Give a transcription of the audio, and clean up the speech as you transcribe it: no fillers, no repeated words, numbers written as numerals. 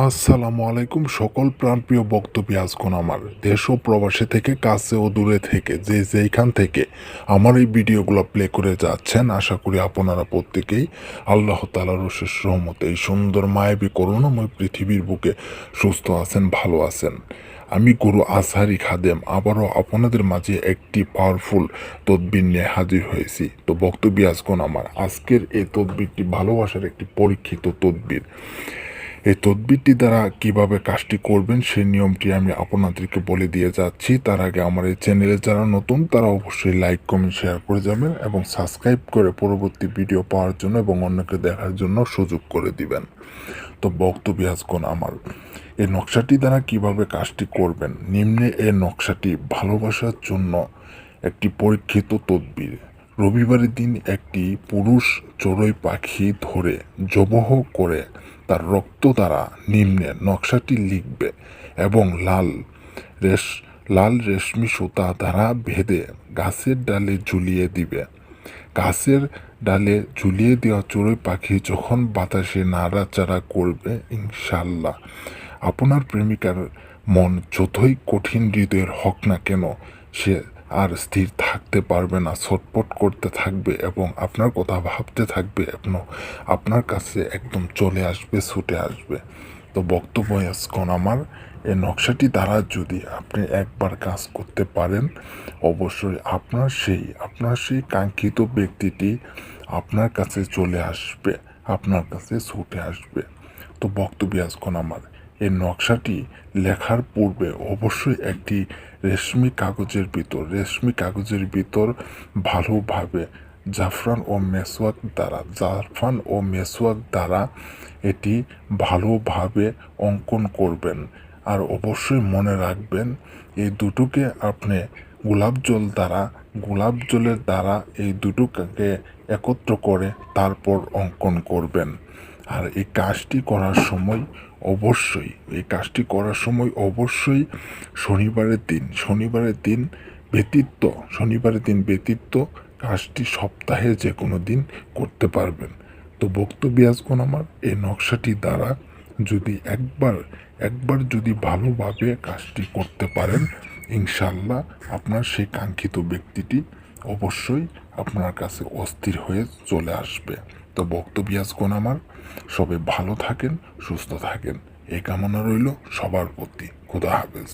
আসসালামু আলাইকুম সকল প্রাণপ্রিয় বক্তব্য আজকুন আমার দেশ ও প্রবাসী থেকে কাছে ও দূরে থেকে যেইখান থেকে আমার এই ভিডিওগুলো প্লে করে যাচ্ছেন আশা করি আপনারা প্রত্যেকেই আল্লাহ তাআলার অশেষ রহমতে এই সুন্দর মায়াবী করুণাময় পৃথিবীর বুকে সুস্থ আছেন ভালো আছেন। আমি গুরু আজহারি খাদেম আবারও আপনাদের মাঝে একটি পাওয়ারফুল তদবির নিয়ে হাজির হয়েছি। তো বক্তব্য আজকুন আমার আজকের এই তদবিরটি ভালোবাসার একটি পরীক্ষিত তদবির। এই তদবিরটি দ্বারা কিভাবে কাজটি করবেন সেই নিয়মটি আমি আপনাদেরকে বলে দিয়ে যাচ্ছি। তার আগে আমার এই চ্যানেলে যারা নতুন তারা অবশ্যই লাইক কমেন্ট শেয়ার করে যাবেন এবং সাবস্ক্রাইব করে পরবর্তী ভিডিও পাওয়ার জন্য এবং অন্যকে দেখার জন্য সুযোগ করে দিবেন। তো বক্তব্য আজকুন আমার এই নকশাটি দ্বারা কিভাবে কাজটি করবেন। নিম্নে এই নকশাটি ভালোবাসার জন্য একটি পরীক্ষিত তদবির। রবিবারের দিন একটি পুরুষ চড়ুই পাখি ধরে জবহ করে তার রক্ত দ্বারা নিম্নে নকশাটি লিখবে এবং লাল রেশমি সুতা দ্বারা বেঁধে গাছের ডালে ঝুলিয়ে দিবে। গাছের ডালে ঝুলিয়ে দেওয়া চড়ুই পাখি যখন বাতাসে নাড়াচাড়া করবে, ইনশাল্লাহ আপনার প্রেমিকার মন যতই কঠিন হৃদয়ের হোক না কেন সে আর স্থির থাকতে পারবে না, ছটপট করতে থাকবে এবং আপনার কথা ভাবতে থাকবে এবং আপনার কাছে একদম চলে আসবে, ছুটে আসবে। তো বক্তব্য আজকন আমার এই নকশাটি দ্বারা যদি আপনি একবার কাজ করতে পারেন অবশ্যই আপনার সেই কাঙ্ক্ষিত ব্যক্তিটি আপনার কাছে চলে আসবে, আপনার কাছে ছুটে আসবে। তো বক্তব্য আজকন আমার এই নকশাটি লেখার পূর্বে অবশ্যই একটি রেশমি কাগজের ভিতর ভালোভাবে জাফরান ও মেসওয়াক দ্বারা এটি ভালোভাবে অঙ্কন করবেন। আর অবশ্যই মনে রাখবেন এই দুটোকে আপনি গোলাপ জলের দ্বারা এই দুটোকে একত্র করে তারপর অঙ্কন করবেন। আর এই কাজটি করার সময় অবশ্যই শনিবারের দিন ব্যতীত কাজটি সপ্তাহে যে কোনো দিন করতে পারবেন। তো বক্তব্য আজকুন আমার এই নকশাটি দ্বারা যদি একবার যদি ভালোভাবে কাজটি করতে পারেন ইনশাল্লাহ আপনার সেই কাঙ্ক্ষিত ব্যক্তিটি অবশ্যই আপনার কাছে অস্থির হয়ে চলে আসবে। তো বক্তব্য আজকুন আমার সবাই ভালো থাকেন, সুস্থ থাকেন এই কামনা রইল সবার প্রতি। খোদা হাফেজ।